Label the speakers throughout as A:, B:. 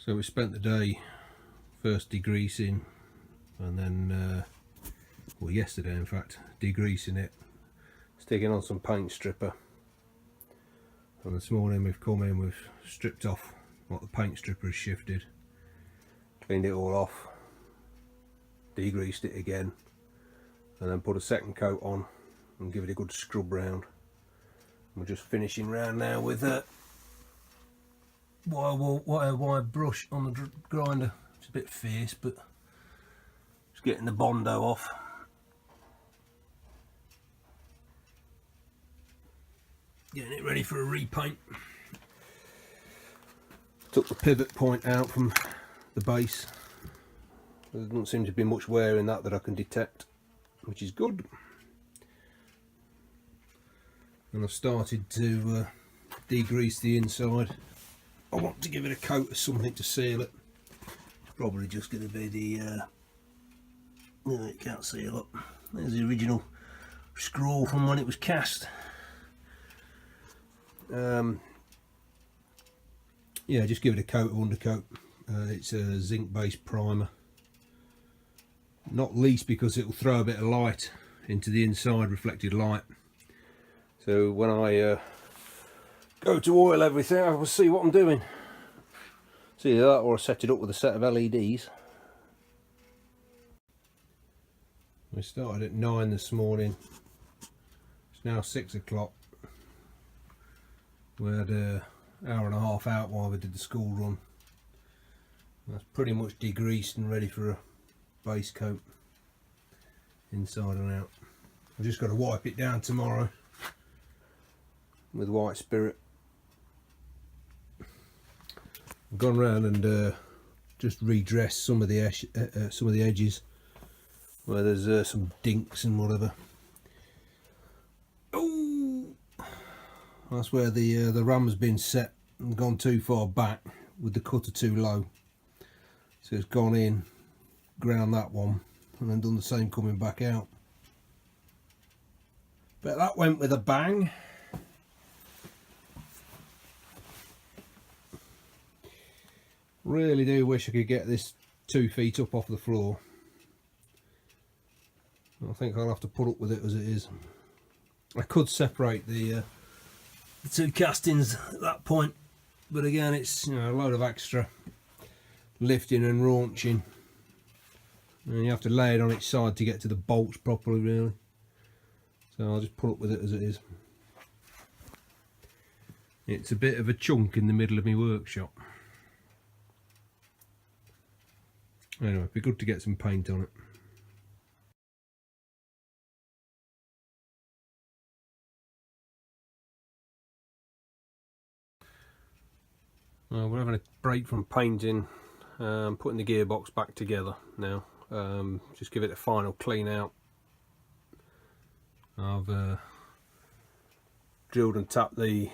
A: So we spent the day first degreasing, and then well, yesterday in fact, degreasing it, sticking on some paint stripper, and this morning we've come in, we've stripped off what the paint stripper has shifted, cleaned it all off, degreased it again, and then put a second coat on and give it a good scrub round. We're just finishing round now with a wire brush on the grinder. It's a bit fierce, but just getting the Bondo off. Getting it ready for a repaint. Took the pivot point out from the base. There doesn't seem to be much wear in that I can detect, which is good. And I've started to degrease the inside. I want to give it a coat of something to seal it. Probably just going to be the no, you can't see it, look. There's the original scroll from when it was cast. Yeah, just give it a coat of undercoat. It's a zinc based primer, not least because it will throw a bit of light into the inside, reflected light. So when I go to oil everything, I will see what I'm doing. It's either that or I set it up with a set of LEDs. We started at 9 this morning. It's now 6 o'clock. We had an hour and a half out while we did the school run. That's pretty much degreased and ready for a base coat, inside and out. I've just got to wipe it down tomorrow with white spirit. I've gone round and just redressed some of the edges where there's some dinks and whatever. Oh, that's where the ram's been set and gone too far back with the cutter too low. So it's gone in, ground that one, and then done the same coming back out. But that went with a bang. Really do wish I could get this 2 feet up off the floor. I think I'll have to put up with it as it is. I could separate the 2 castings at that point, but again, it's, you know, a load of extra lifting and raunching, and you have to lay it on its side to get to the bolts properly, really. So I'll just put up with it as it is. It's a bit of a chunk in the middle of my workshop. Anyway, it'd be good to get some paint on it. We're having a break from painting, putting the gearbox back together now. Just give it a final clean out. I've drilled and tapped the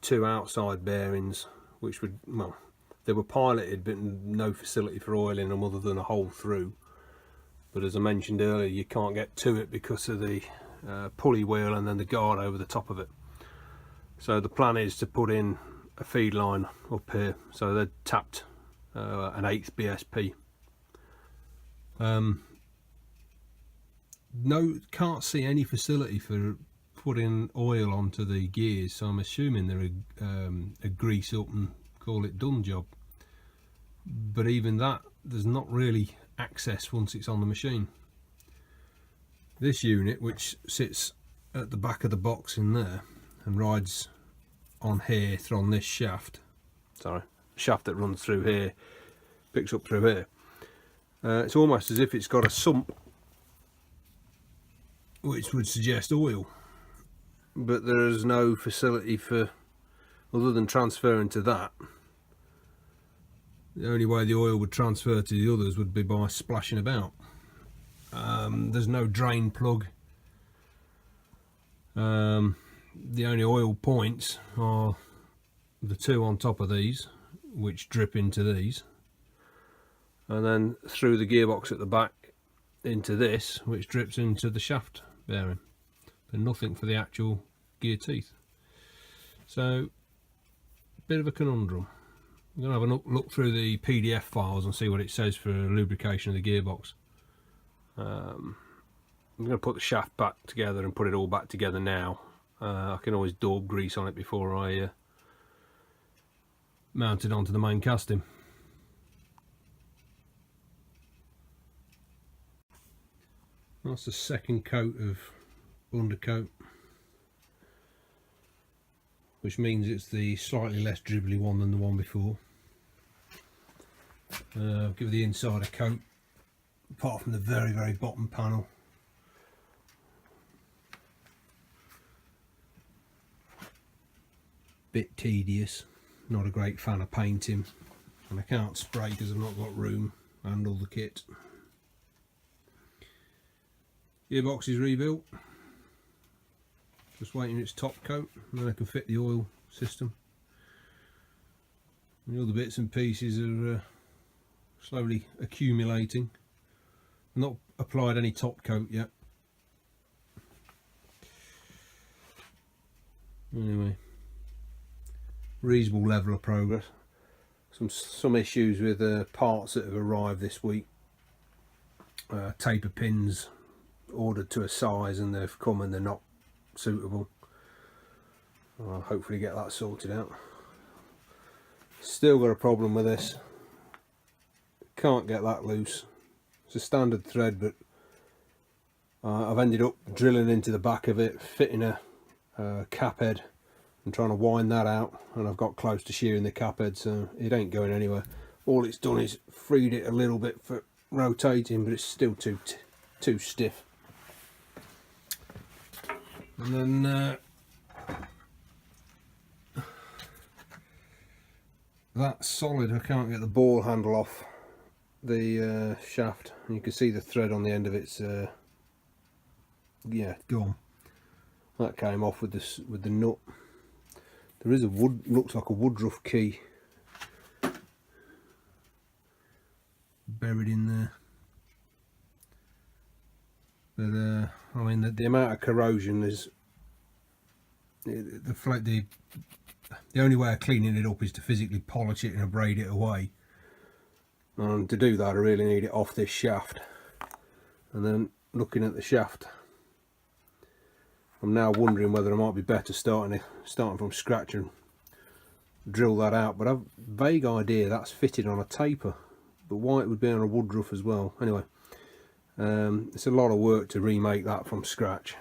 A: 2 outside bearings, which would, well, they were piloted but no facility for oiling them other than a hole through. But as I mentioned earlier, you can't get to it because of the pulley wheel and then the guard over the top of it. So the plan is to put in a feed line up here, so they're tapped an 1/8 BSP. No, can't see any facility for putting oil onto the gears, so I'm assuming they're a grease up and call it done job. But even that, there's not really access once it's on the machine. This unit, which sits at the back of the box in there and rides on here on this shaft, shaft that runs through here, picks up through here, it's almost as if it's got a sump which would suggest oil, but there is no facility for, other than transferring to that. The only way the oil would transfer to the others would be by splashing about. There's no drain plug. The only oil points are the 2 on top of these, which drip into these, and then through the gearbox at the back into this, which drips into the shaft bearing, but nothing for the actual gear teeth. So, bit of a conundrum. I'm going to have a look through the PDF files and see what it says for lubrication of the gearbox. I'm going to put the shaft back together and put it all back together now. I can always daub grease on it before I mount it onto the main casting. That's the second coat of undercoat, which means it's the slightly less dribbly one than the one before. I'll give the inside a coat, apart from the very, very bottom panel. Bit tedious, not a great fan of painting, and I can't spray because I've not got room and all the kit. Gearbox is rebuilt, just waiting its top coat, and then I can fit the oil system. And the other bits and pieces are slowly accumulating. I've not applied any top coat yet. Anyway, reasonable level of progress. Some issues with parts that have arrived this week. Taper pins ordered to a size and they've come and they're not suitable. I'll hopefully get that sorted out. Still got a problem with this. Can't get that loose. It's a standard thread, but I've ended up drilling into the back of it, fitting a cap head and trying to wind that out, and I've got close to shearing the cap head, so it ain't going anywhere. All it's done is freed it a little bit for rotating, but it's still too stiff. And then that's solid. I can't get the ball handle off the shaft, and you can see the thread on the end of it's yeah, gone. That came off with this, with the nut. There is a wood, looks like a woodruff key buried in there. But I mean, the amount of corrosion is the only way of cleaning it up is to physically polish it and abrade it away. And to do that, I really need it off this shaft. And then looking at the shaft, I'm now wondering whether I might be better starting from scratch and drill that out. But I've a vague idea that's fitted on a taper, but why it would be on a woodruff as well. Anyway, it's a lot of work to remake that from scratch.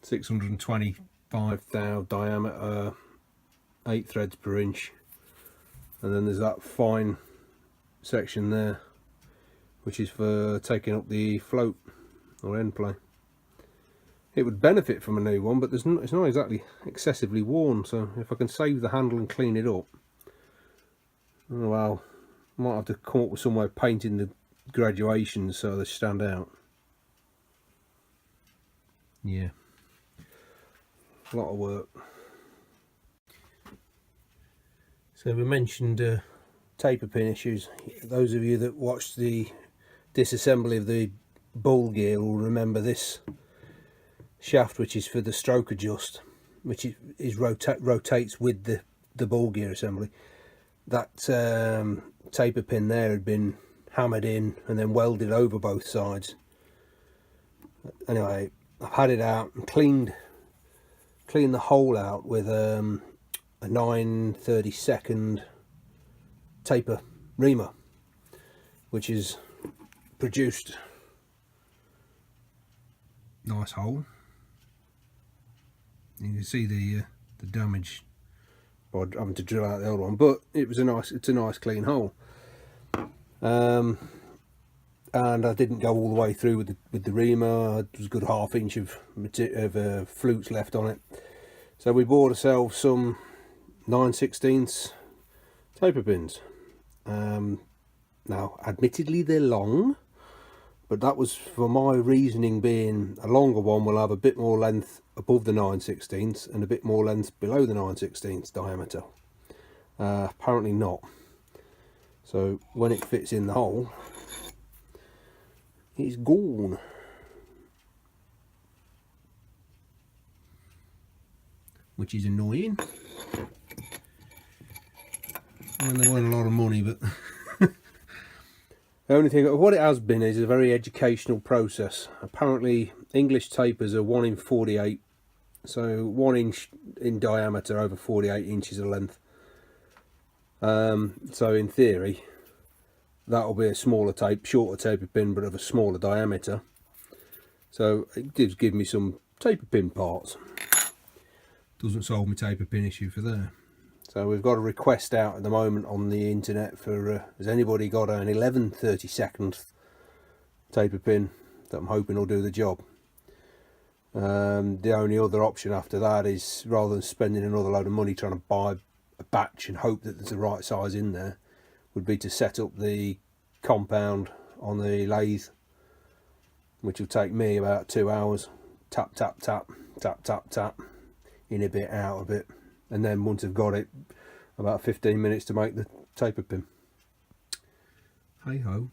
A: 625 thou diameter, 8 threads per inch, and then there's that fine section there, which is for taking up the float or end play. It would benefit from a new one, but it's not exactly excessively worn, so if I can save the handle and clean it up, oh well, I might have to come up with some way of painting the graduations so they stand out. Yeah, a lot of work. So we mentioned taper pin issues. Those of you that watched the disassembly of the ball gear will remember this shaft, which is for the stroke adjust, which rotates with the ball gear assembly. That taper pin there had been hammered in and then welded over both sides. Anyway, I've had it out and cleaned the hole out with a 9/32 taper reamer, which is produced nice hole. You can see the damage by having to drill out the old one, but it's a nice clean hole. And I didn't go all the way through with the reamer. There was a good ½ inch of flutes left on it. So we bought ourselves some 9/16 taper pins. Now, admittedly, they're long, but that was for my reasoning being a longer one will have a bit more length above the 9/16 and a bit more length below the 9/16 diameter. Apparently not. So when it fits in the hole, it's gone. Which is annoying. And they weren't a lot of money, but the only thing, what it has been is a very educational process. Apparently English tapers are 1 in 48, so 1 inch in diameter over 48 inches of length. So in theory that'll be a smaller tape, shorter taper pin, but of a smaller diameter. So it does give me some taper pin parts. Doesn't solve my taper pin issue for there. So we've got a request out at the moment on the internet for has anybody got an 11/32 taper pin that I'm hoping will do the job. The only other option after that is, rather than spending another load of money trying to buy a batch and hope that there's the right size in there, would be to set up the compound on the lathe, which will take me about 2 hours. Tap tap tap tap tap tap, in a bit, out a bit, and then once I've got it, about 15 minutes to make the taper pin. Hey ho.